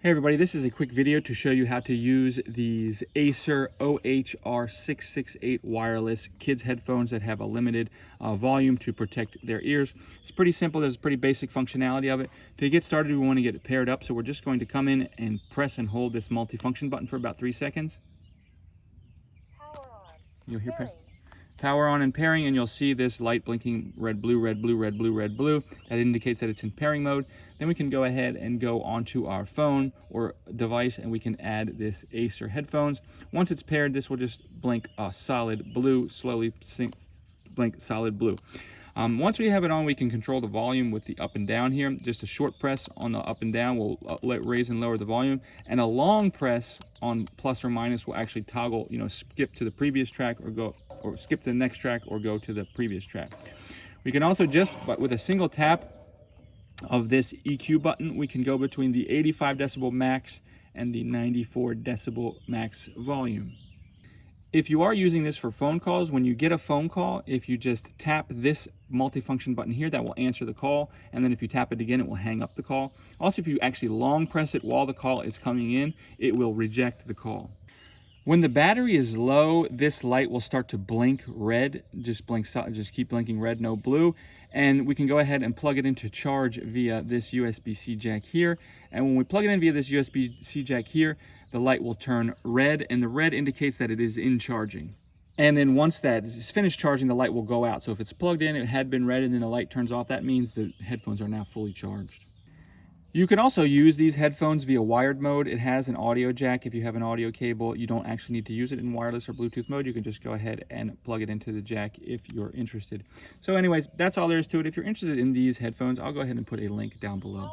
Hey everybody, this is a quick video to show you how to use these Acer OHR668 wireless kids headphones that have a limited volume to protect their ears. It's pretty simple. There's pretty basic functionality of it. To get started, we want to get it paired up, so we're just going to come in and press and hold this multifunction button for about 3 seconds. Power on. You'll hear Pairing. power on and pairing, and you'll see this light blinking red, blue, red, blue, red, blue, red, blue. That indicates that it's in pairing mode. Then we can go ahead and go onto our phone or device and we can add this Acer headphones. Once it's paired, this will just blink a solid blue, slowly blink solid blue. Once we have it on, we can control the volume with the up and down here. Just a short press on the up and down will raise and lower the volume, and a long press on plus or minus will actually toggle, skip to the previous track or skip to the next track or go to the previous track. We can also but with a single tap of this EQ button, we can go between the 85 decibel max and the 94 decibel max volume. If you are using this for phone calls, when you get a phone call, if you just tap this multifunction button here, that will answer the call, and then if you tap it again, it will hang up the call. Also, if you actually long press it while the call is coming in, it will reject the call. When the battery is low, this light will start to blink red. Just keep blinking red, no blue. And we can go ahead and plug it into charge via this USB-C jack here. And when we plug it in via this USB-C jack here, the light will turn red, and the red indicates that it is in charging. And then once that is finished charging, the light will go out. So if it's plugged in, it had been red, and then the light turns off, that means the headphones are now fully charged. You can also use these headphones via wired mode. It has an audio jack. If you have an audio cable, you don't actually need to use it in wireless or Bluetooth mode. You can just go ahead and plug it into the jack if you're interested. So anyways, that's all there is to it. If you're interested in these headphones, I'll go ahead and put a link down below.